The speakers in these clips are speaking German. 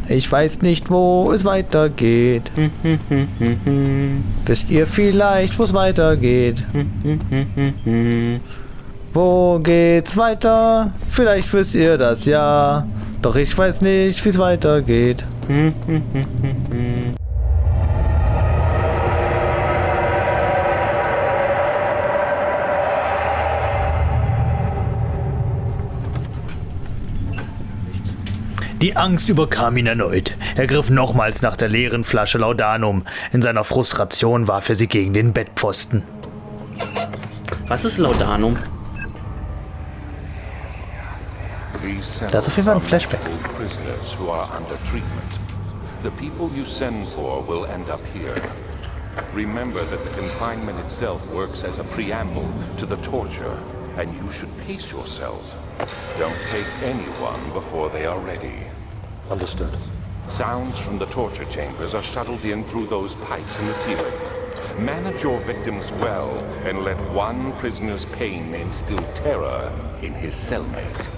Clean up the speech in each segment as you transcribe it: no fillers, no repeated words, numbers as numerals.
Ich weiß nicht, wo es weitergeht. Wisst ihr vielleicht, wo es weitergeht? Wo geht's weiter? Vielleicht wisst ihr das ja. Doch ich weiß nicht, wie es weitergeht. Die Angst überkam ihn erneut. Er griff nochmals nach der leeren Flasche Laudanum. In seiner Frustration warf er sie gegen den Bettpfosten. Was ist Laudanum? Das ist auf jeden Fall ein Flashback. The people you send for will end up here. Remember that the confinement itself works as a preamble to the torture, and you should pace yourself. Don't take anyone before they are ready. Understood. Sounds from the torture chambers are shuttled in through those pipes in the ceiling. Manage your victims well, and let one prisoner's pain instill terror in his cellmate.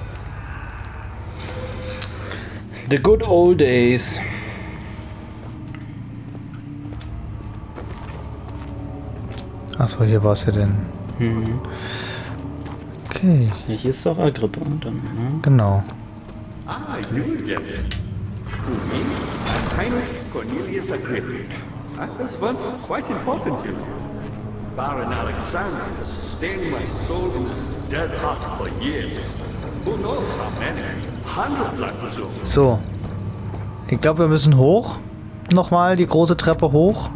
The good old days. Achso, hier war es ja denn. Okay. Ja, hier ist doch Agrippa dann, ne? Genau. You again. Who, me? I'm Heinrich Cornelius Agrippa. I was once quite important, you know. Baron Alexander has sustained my soul in this dead heart for years. Who knows how many? Hundreds, I presume. So. Ich glaube, wir müssen hoch. Nochmal die große Treppe hoch.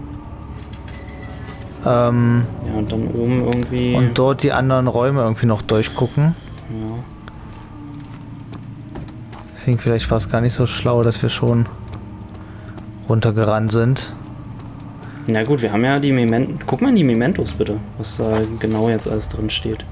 Ja, und dann oben irgendwie... Und dort die anderen Räume irgendwie noch durchgucken. Ja. Deswegen vielleicht war es gar nicht so schlau, dass wir schon runtergerannt sind. Na gut, wir haben ja die Mementos. Guck mal in die Mementos bitte, was da genau jetzt alles drin steht.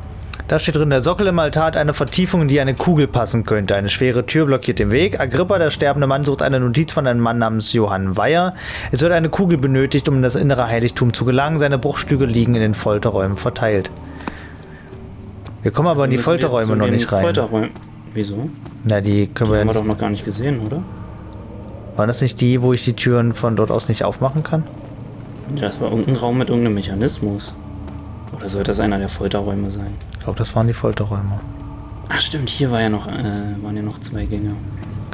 Da steht drin, der Sockel im Altar hat eine Vertiefung, in die eine Kugel passen könnte. Eine schwere Tür blockiert den Weg. Agrippa, der sterbende Mann, sucht eine Notiz von einem Mann namens Johann Weyer. Es wird eine Kugel benötigt, um in das innere Heiligtum zu gelangen. Seine Bruchstücke liegen in den Folterräumen verteilt. Wir kommen aber in die Folterräume noch nicht rein. Wieso? Na, die können Die wir haben wir doch noch gar nicht gesehen, oder? Waren das nicht die, wo ich die Türen von dort aus nicht aufmachen kann? Ja, das war irgendein Raum mit irgendeinem Mechanismus. Oder soll das einer der Folterräume sein? Ich glaube, das waren die Folterräume. Ach stimmt, hier war ja noch, waren ja noch 2 Gänge.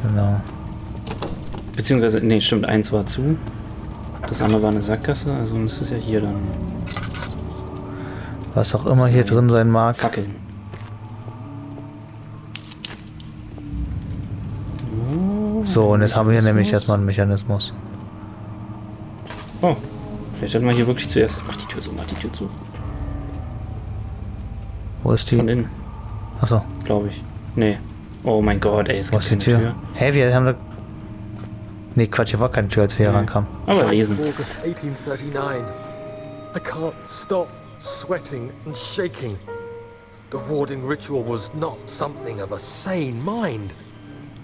Genau. Beziehungsweise, nee, stimmt, eins war zu. Das andere war eine Sackgasse, also müsste es ja hier dann... Was auch immer hier drin sein mag. Fackeln. So, und jetzt haben wir hier nämlich erstmal einen Mechanismus. Oh, vielleicht hätten wir hier wirklich zuerst... Mach die Tür zu, mach die Tür zu. Wo ist die? Von innen, Achso. glaube ich. Nee. Oh mein Gott, ey, es Wo gibt ist die keine Tür? Hä, wir haben da... Nee, Quatsch, hier war keine Tür, als wir hier rankamen. Aber lesen. August 1839. I can't stop sweating and shaking. The warding ritual was not something of a sane mind.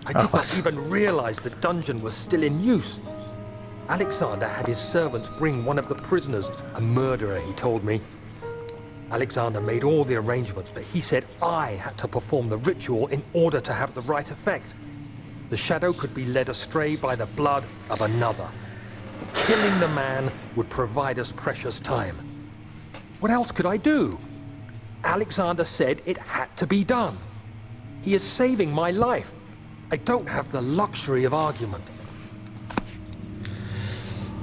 I did not even realize the dungeon was still in use. Alexander had his servants bring one of the prisoners, a murderer, he told me. Alexander made all the arrangements, but he said I had to perform the ritual in order to have the right effect. The shadow could be led astray by the blood of another. Killing the man would provide us precious time. What else could I do? Alexander said it had to be done. He is saving my life. I don't have the luxury of argument.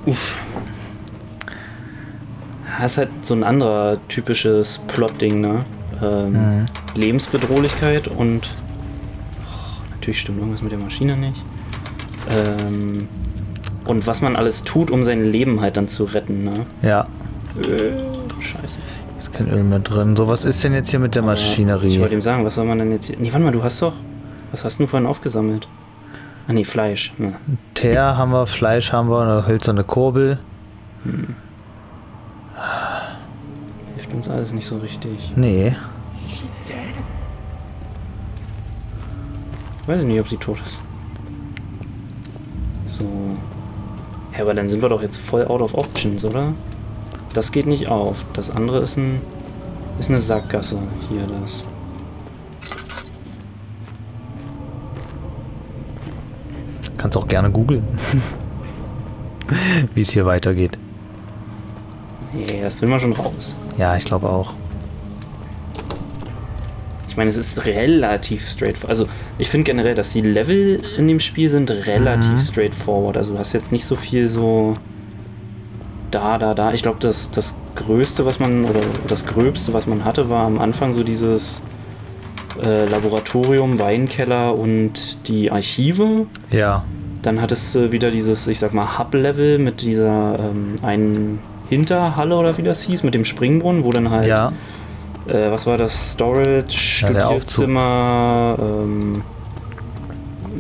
Uff. Das ist halt so ein anderer typisches Plot-Ding, ne? Lebensbedrohlichkeit und natürlich stimmt irgendwas mit der Maschine nicht. Und was man alles tut, um sein Leben halt dann zu retten, ne? Ja. Scheiße. Ist kein Öl mehr drin. So, was ist denn jetzt hier mit der Maschinerie? Ich wollte ihm sagen, was soll man denn jetzt hier... Nee, warte mal, du hast doch... Was hast du vorhin aufgesammelt? Ah nee, Fleisch. Ja. Teer haben wir, Fleisch haben wir, eine hölzerne Kurbel. Hilft uns alles nicht so richtig. Nee. Weiß ich nicht, ob sie tot ist. So. Ja, aber dann sind wir doch jetzt voll out of options, oder? Das geht nicht auf. Das andere ist eine Sackgasse. Hier das. Kannst auch gerne googeln. Wie es hier weitergeht. Nee, das will man schon raus. Ja, ich glaube auch. Ich meine, es ist relativ straightforward. Also, ich finde generell, dass die Level in dem Spiel sind relativ straightforward. Also, du hast jetzt nicht so viel so da. Ich glaube, das Größte, was man, oder das Gröbste, was man hatte, war am Anfang so dieses Laboratorium, Weinkeller und die Archive. Ja. Dann hattest du wieder dieses, ich sag mal, Hub-Level mit dieser einen Hinterhalle oder wie das hieß, mit dem Springbrunnen, wo dann halt, Ja. Was war das? Storage, Ja, der Studierzimmer,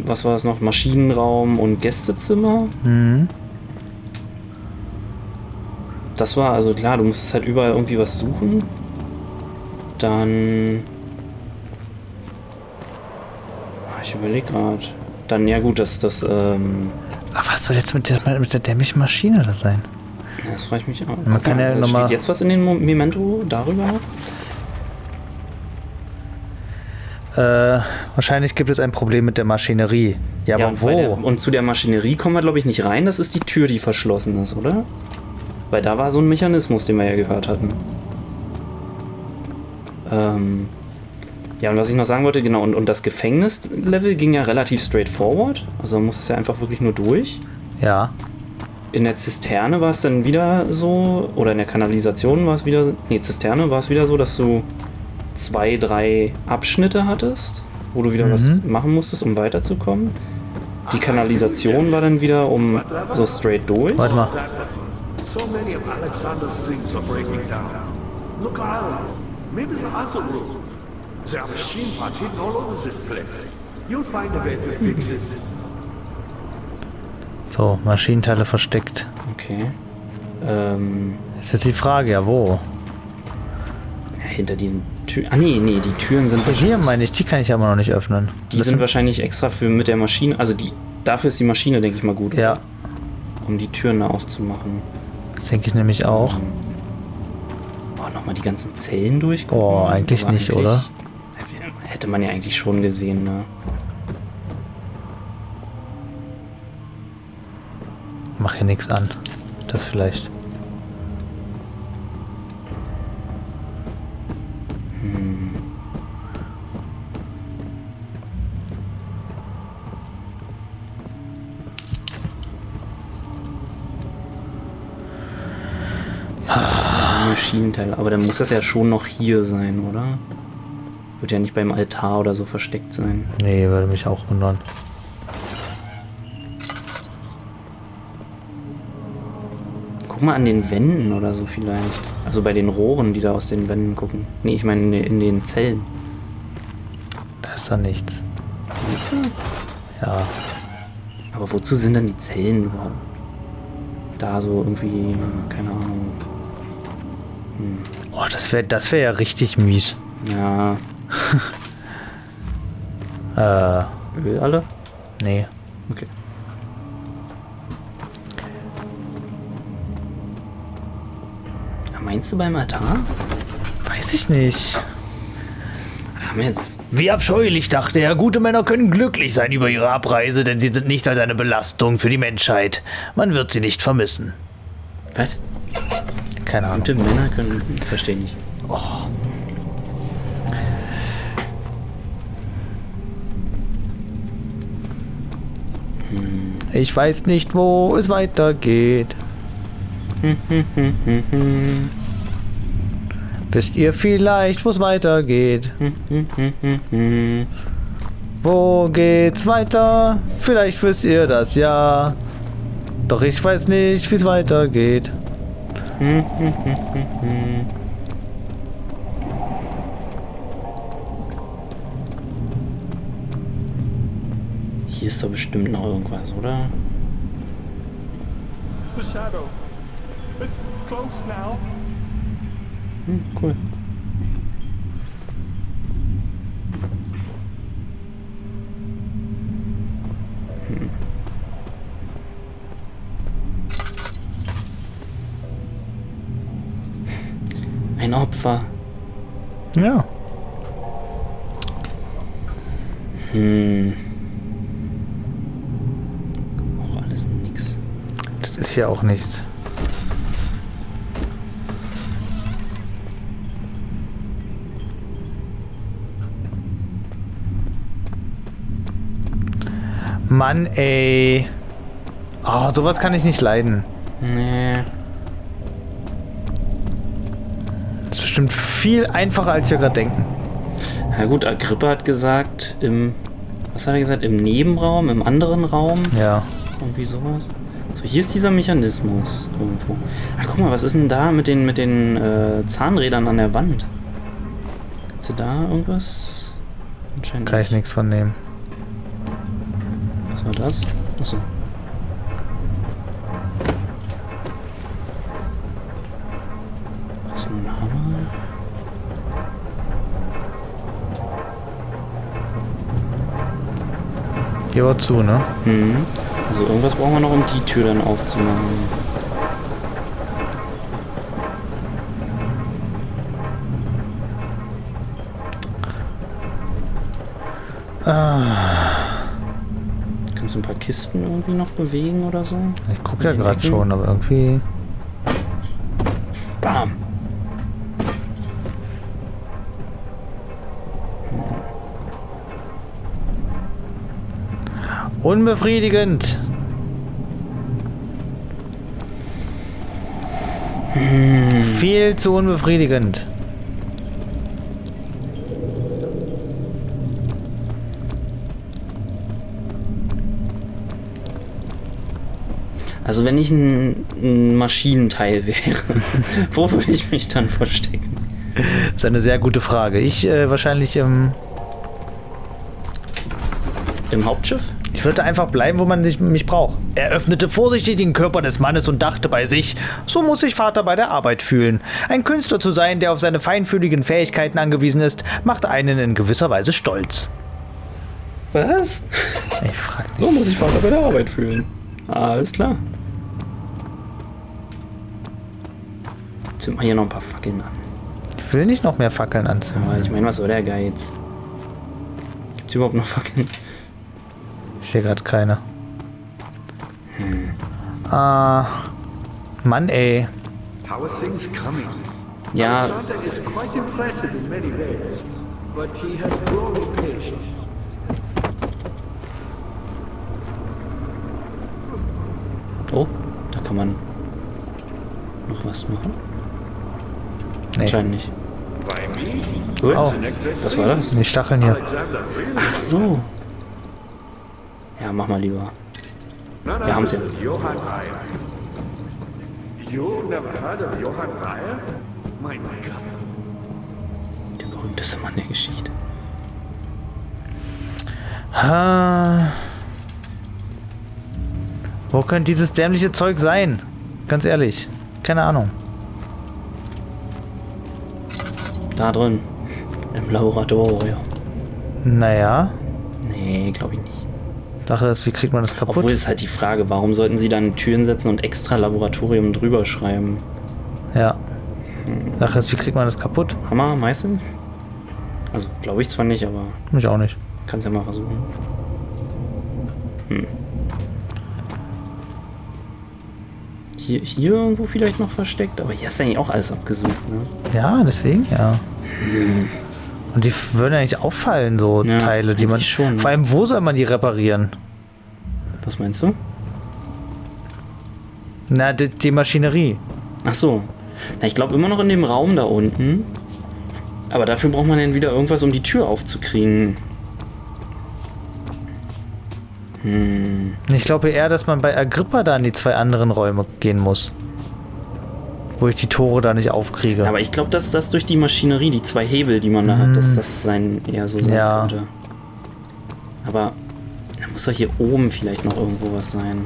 was war das noch? Maschinenraum und Gästezimmer. Mhm. Das war, also klar, du musstest halt überall irgendwie was suchen. Dann... Ich überlege gerade. Dann, ja gut, das Aber was soll jetzt mit der dämlichen Maschine da sein? ja, das frage ich mich auch. Man kann ja noch mal- Steht jetzt was in den Memento darüber? Wahrscheinlich gibt es ein Problem mit der Maschinerie. Ja, aber und wo? Und zu der Maschinerie kommen wir, glaube ich, nicht rein. Das ist die Tür, die verschlossen ist, oder? Weil da war so ein Mechanismus, den wir ja gehört hatten. Ja, und was ich noch sagen wollte, genau, und das Gefängnislevel ging ja relativ straightforward. Also man musste es ja einfach wirklich nur durch. Ja. In der Zisterne war es dann wieder so, oder in der Kanalisation war es wieder, Zisterne war es wieder so, dass du 2, 3 Abschnitte hattest, wo du wieder was machen musstest, um weiterzukommen. Die Kanalisation war dann wieder so straight durch. Warte mal. So many of Alexander's things are breaking down. Look around. Maybe it's a other room. There are machine parts hidden all over this place. You'll find a way to fix it. So, Maschinenteile versteckt. Okay. Ist jetzt die Frage, ja, wo? Ja, hinter diesen Türen. Ah, nee, die Türen sind Hier meine ich, die kann ich ja immer noch nicht öffnen. Die sind wahrscheinlich extra mit der Maschine, also dafür ist die Maschine, denke ich mal, gut. Ja, Um die Türen da aufzumachen. das denke ich nämlich auch. Boah, nochmal die ganzen Zellen durchgucken. Oh, eigentlich Aber nicht, oder? Hätte man ja eigentlich schon gesehen, ne? Mach hier nichts an. Das vielleicht. Maschinenteile. Aber dann muss das ja schon noch hier sein, oder? Wird ja nicht beim Altar oder so versteckt sein. Nee, würde mich auch wundern. Guck mal an den Wänden oder so vielleicht. Also bei den Rohren, die da aus den Wänden gucken. Nee, ich meine in den Zellen. Da ist da nichts. Siehst du? Ja. Aber wozu sind dann die Zellen überhaupt? Da so irgendwie, keine Ahnung. Oh, das wär ja richtig mies. Ja, Öl alle? Nee. Okay. Ja, meinst du beim Altar? Weiß ich nicht. Haben wir jetzt. Wie abscheulich, dachte er. Gute Männer können glücklich sein über ihre Abreise, denn sie sind nicht als eine Belastung für die Menschheit. Man wird sie nicht vermissen. Was? Keine Ahnung. Gute Männer können. Verstehe nicht. Ich weiß nicht, wo es weitergeht. Wisst ihr vielleicht, wo es weitergeht? Wo geht's weiter? Vielleicht wisst ihr das ja. Doch ich weiß nicht, wie es weitergeht. Hier ist doch bestimmt noch irgendwas, oder? The shadow. It's close now. Cool. Ein Opfer. Ja. ist hier auch nichts. Mann, ey. Oh, sowas kann ich nicht leiden. Nee. Das ist bestimmt viel einfacher, als wir gerade denken. Na gut, Agrippa hat gesagt, was hat er gesagt? Im Nebenraum, im anderen Raum? Ja. Irgendwie sowas. So, hier ist dieser Mechanismus irgendwo. Ach, guck mal, was ist denn da mit den Zahnrädern an der Wand? Kannst du da irgendwas? Anscheinend Kann ich nichts von nehmen. Was war das? Achso. Das ist ein Hammer. Hier war zu, ne? Mhm. Also irgendwas brauchen wir noch, um die Tür dann aufzumachen. Kannst du ein paar Kisten irgendwie noch bewegen oder so? Ich gucke ja gerade schon, aber irgendwie... Bam! Unbefriedigend. Viel zu unbefriedigend. Also wenn ich ein Maschinenteil wäre, wo würde ich mich dann verstecken? Das ist eine sehr gute Frage. Ich wahrscheinlich Im Hauptschiff? Ich würde einfach bleiben, wo man mich braucht. Er öffnete vorsichtig den Körper des Mannes und dachte bei sich, so muss sich Vater bei der Arbeit fühlen. Ein Künstler zu sein, der auf seine feinfühligen Fähigkeiten angewiesen ist, macht einen in gewisser Weise stolz. Was? Ich frag So nicht. muss sich Vater bei der Arbeit fühlen. Alles klar. Zünden wir hier noch ein paar Fackeln an. Ich will nicht noch mehr Fackeln anzünden. Aber ich meine, was soll der Geiz? Gibt's überhaupt noch Fackeln? Ich sehe gerade keine. Mann, ey. How are things coming? Ja, Alexander is quite impressive in many ways, but he has growing patience. oh, da kann man noch was machen. Nee. Anscheinend nicht. By me? Gut. Oh, Was war das? die Stacheln hier. Alexander really? Ach so. Ja, mach mal lieber. None Wir haben's other ja. than Johann Reyer. You've never heard of Johann Reyer? Mein Gott. Der berühmteste Mann der Geschichte. Wo könnte dieses dämliche Zeug sein? Ganz ehrlich. Keine Ahnung. Da drin. Im Laboratorium. Naja. Nee, glaube ich nicht. Sache ist, wie kriegt man das kaputt? Obwohl ist halt die Frage, warum sollten sie dann Türen setzen und extra Laboratorium drüber schreiben? Ja. Sache ist, wie kriegt man das kaputt? Hammer, Meißel? Also, glaube ich zwar nicht, aber Mich auch nicht. kannst ja mal versuchen. Hier irgendwo vielleicht noch versteckt, aber hier ist eigentlich auch alles abgesucht, ne? Ja, deswegen, ja. Und die würden eigentlich auffallen, so Ja, Teile, die man... eigentlich schon, ne? Vor allem, wo soll man die reparieren? Was meinst du? Na, die Maschinerie. Ach so. Na, ich glaube immer noch in dem Raum da unten. Aber dafür braucht man dann wieder irgendwas, um die Tür aufzukriegen. Ich glaube eher, dass man bei Agrippa da in die zwei anderen Räume gehen muss. Wo ich die Tore da nicht aufkriege. Aber ich glaube, dass das durch die Maschinerie, die zwei Hebel, die man da hat, dass das eher so sein Ja. könnte. Aber da muss doch hier oben vielleicht noch irgendwo was sein.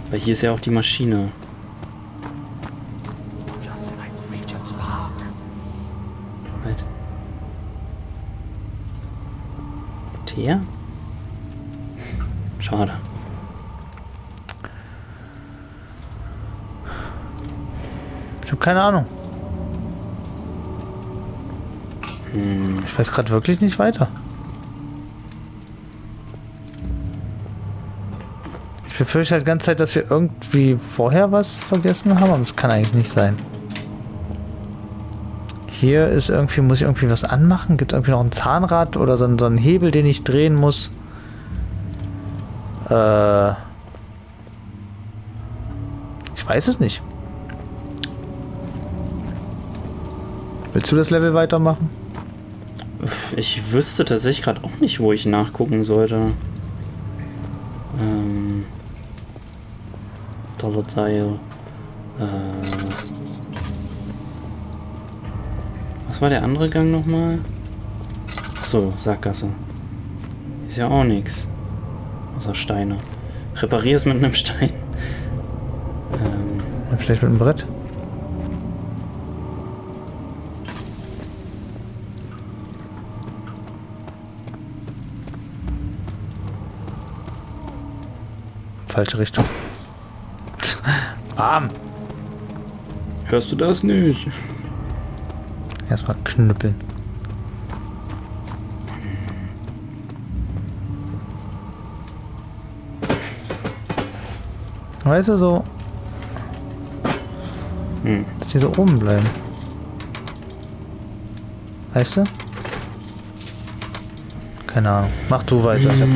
Weil hier ist ja auch die Maschine. Just like Regent's Park. Wait. Teer? Schade. Ich habe keine Ahnung. Ich weiß gerade wirklich nicht weiter. Ich Ich befürchte halt die ganze Zeit, dass wir irgendwie vorher was vergessen haben, aber das kann eigentlich nicht sein. Hier ist irgendwie, muss ich irgendwie was anmachen? Gibt es irgendwie noch ein Zahnrad oder so einen Hebel, den ich drehen muss? Ich weiß es nicht. Willst du das Level weitermachen? Ich wüsste tatsächlich gerade auch nicht, wo ich nachgucken sollte. Dollarseil. Was war der andere Gang nochmal? Achso, Sackgasse. Ist ja auch nichts. Außer Steine. Reparier es mit einem Stein. Ja, vielleicht mit einem Brett? Falsche Richtung. Bam! Hörst du das nicht? Erstmal knüppeln. Weißt du, so. Dass die so oben bleiben. Weißt du? Keine Ahnung. Mach du weiter. Ich hab